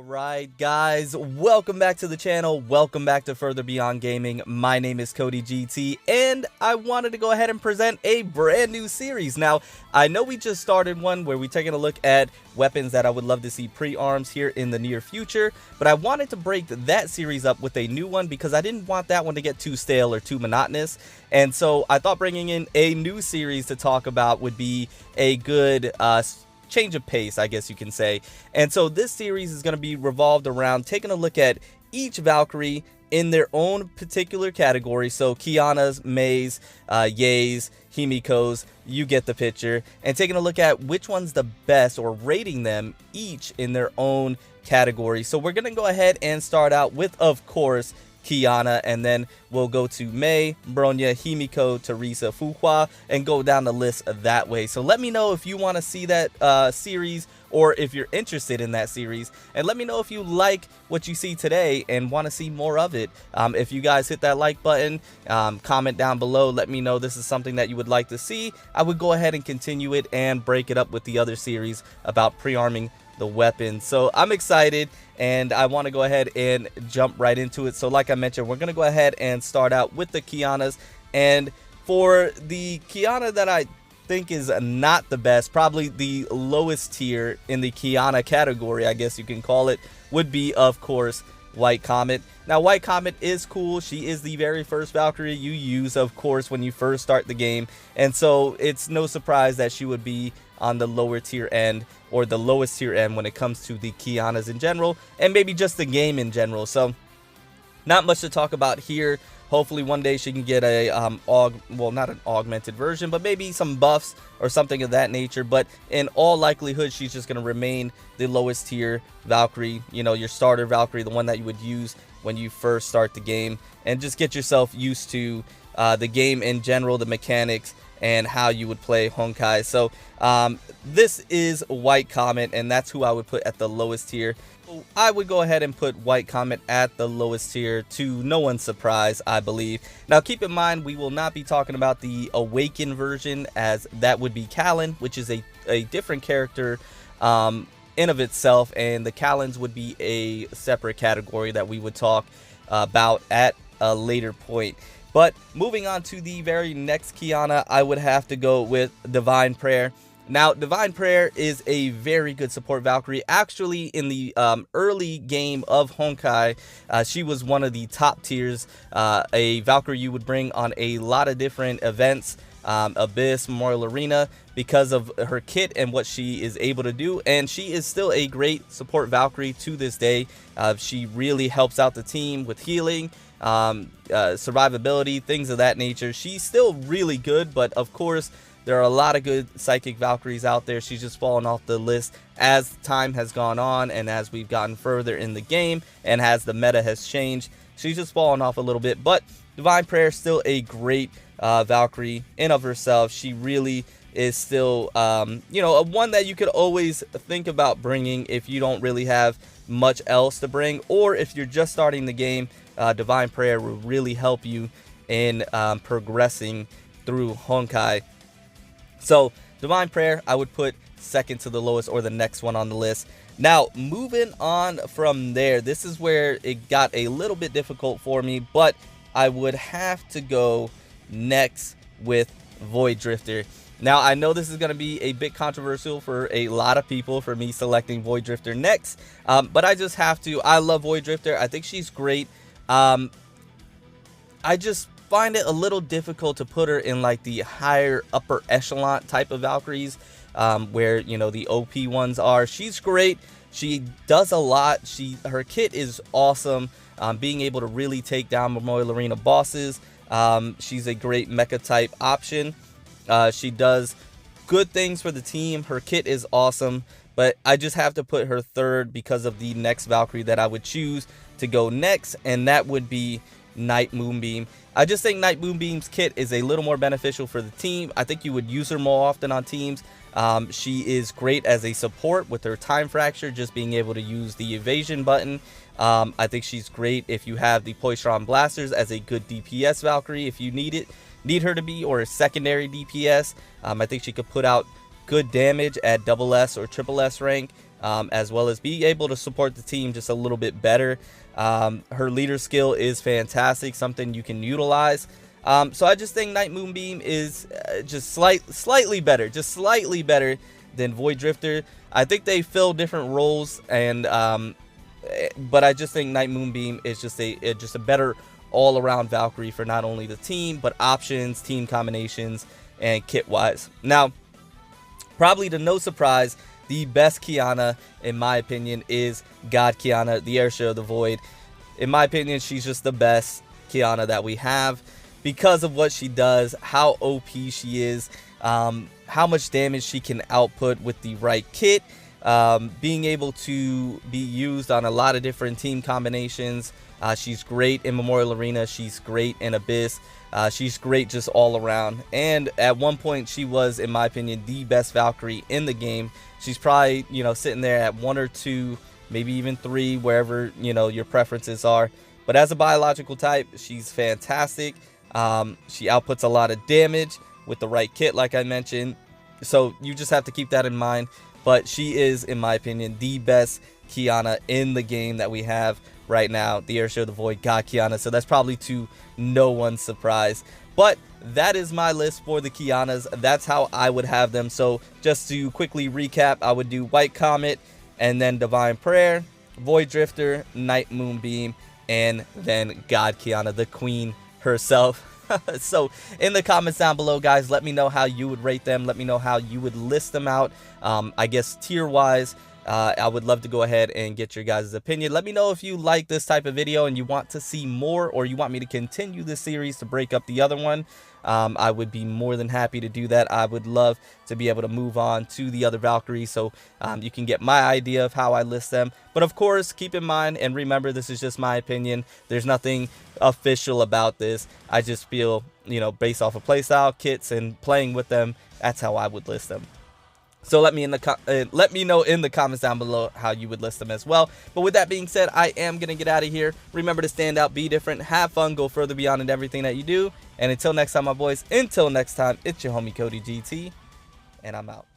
Alright guys, welcome back to the channel, welcome back to Further Beyond Gaming. My name is Cody GT and I wanted to go ahead and present a brand new series. Now, I know we just started one where we're taking a look at weapons that I would love to see pre-arms here in the near future, but I wanted to break that series up with a new one because I didn't want that one to get too stale or too monotonous. And so I thought bringing in a new series to talk about would be a good change of pace, I guess you can say. And so this series is going to be revolved around taking a look at each Valkyrie in their own particular category. So Kiana's, Mei's, Ye's, Himiko's, you get the picture, and taking a look at which one's the best, or rating them each in their own category. So we're going to go ahead and start out with, of course, Kiana, and then we'll go to Mei, Bronya, Himiko, Teresa, Fuhua, and go down the list that way. So let me know if you want to see that series, or if you're interested in that series, and let me know if you like what you see today and want to see more of it. If you guys hit that like button, comment down below, let me know this is something that you would like to see. I would go ahead and continue it and break it up with the other series about pre-arming the weapon. So I'm excited and I want to go ahead and jump right into it. So like I mentioned, we're going to go ahead and start out with the Kianas. And for the Kiana that I think is not the best, probably the lowest tier in the Kiana category, I guess you can call it, would be, of course, White Comet. Now, White Comet is cool. She is the very first Valkyrie you use, of course, when you first start the game. And so it's no surprise that she would be on the lower tier end, or the lowest tier end, when it comes to the Kianas in general, and maybe just the game in general. So not much to talk about here. Hopefully one day she can get a not an augmented version, but maybe some buffs or something of that nature. But in all likelihood, she's just going to remain the lowest tier Valkyrie, you know, your starter Valkyrie, the one that you would use when you first start the game, and just get yourself used to the game in general, the mechanics, and how you would play Honkai. So this is White Comet, and that's who I would put at the lowest tier. So I would go ahead and put White Comet at the lowest tier, to no one's surprise, I believe. Now keep in mind, we will not be talking about the Awakened version, as that would be Callan, which is a different character in of itself, and the Callans would be a separate category that we would talk about at a later point. But moving on to the very next Kiana, I would have to go with Divine Prayer. Now, Divine Prayer is a very good support Valkyrie. Actually, in the early game of Honkai, she was one of the top tiers, a Valkyrie you would bring on a lot of different events, Abyss, Memorial Arena, because of her kit and what she is able to do. And she is still a great support Valkyrie to this day. She really helps out the team with healing, survivability, things of that nature. She's still really good, but of course there are a lot of good psychic Valkyries out there. She's just fallen off the list as time has gone on, and as we've gotten further in the game, and as the meta has changed, she's just fallen off a little bit. But Divine Prayer is still a great Valkyrie in of herself. She really is still you know, a one that you could always think about bringing if you don't really have much else to bring, or if you're just starting the game. Divine Prayer will really help you in progressing through Honkai. So Divine Prayer, I would put second to the lowest, or the next one on the list. Now moving on from there, this is where it got a little bit difficult for me, but I would have to go next with Void Drifter. Now, I know this is going to be a bit controversial for a lot of people, for me selecting Void Drifter next, but I just have to. I love Void Drifter. I think she's great. I just find it a little difficult to put her in like the higher upper echelon type of Valkyries, where, you know, the OP ones are. She's great. She does a lot. Her kit is awesome. Being able to really take down Memorial Arena bosses. She's a great mecha type option. She does good things for the team. Her kit is awesome, but I just have to put her third because of the next Valkyrie that I would choose to go next, and that would be Night Moonbeam. I just think Night Moonbeam's kit is a little more beneficial for the team. I think you would use her more often on teams. She is great as a support with her time fracture, just being able to use the evasion button. I think she's great if you have the Poistron Blasters as a good DPS Valkyrie, if you need her to be, or a secondary DPS. I think she could put out good damage at double S or triple S rank. as well as be able to support the team just a little bit better. Her leader skill is fantastic, something you can utilize. So I just think Night Moonbeam is just slightly better than Void Drifter. I think they fill different roles, and but I just think Night Moonbeam is just a better all-around Valkyrie for not only the team, but options, team combinations, and kit-wise. Now, probably to no surprise, the best Kiana, in my opinion, is God Kiana, the Airshare of the Void. In my opinion, she's just the best Kiana that we have because of what she does, how OP she is, how much damage she can output with the right kit, being able to be used on a lot of different team combinations. She's great in Memorial Arena. She's great in Abyss. She's great just all around. And at one point, she was, in my opinion, the best Valkyrie in the game. She's probably, sitting there at 1 or 2, maybe even 3, wherever, your preferences are. But as a biological type, she's fantastic. She outputs a lot of damage with the right kit, like I mentioned. So you just have to keep that in mind. But she is, in my opinion, the best Kiana in the game that we have right now, the Airshare of the Void, God Kiana. So that's probably to no one's surprise. But that is my list for the Kianas. That's how I would have them. So just to quickly recap, I would do White Comet, and then Divine Prayer, Void Drifter, Night Moonbeam, and then God Kiana, the queen herself. So in the comments down below, guys, let me know how you would rate them. Let me know how you would list them out, I guess tier wise. I would love to go ahead and get your guys' opinion. Let me know if you like this type of video and you want to see more, or you want me to continue this series to break up the other one. I would be more than happy to do that. I would love to be able to move on to the other Valkyries, so you can get my idea of how I list them. But of course, keep in mind and remember, this is just my opinion. There's nothing official about this. I just feel, based off of playstyle, kits, and playing with them, that's how I would list them. So let me know in the comments down below how you would list them as well. But with that being said, I am going to get out of here. Remember to stand out, be different, have fun, go further beyond in everything that you do. And until next time, my boys, until next time, it's your homie Cody GT, and I'm out.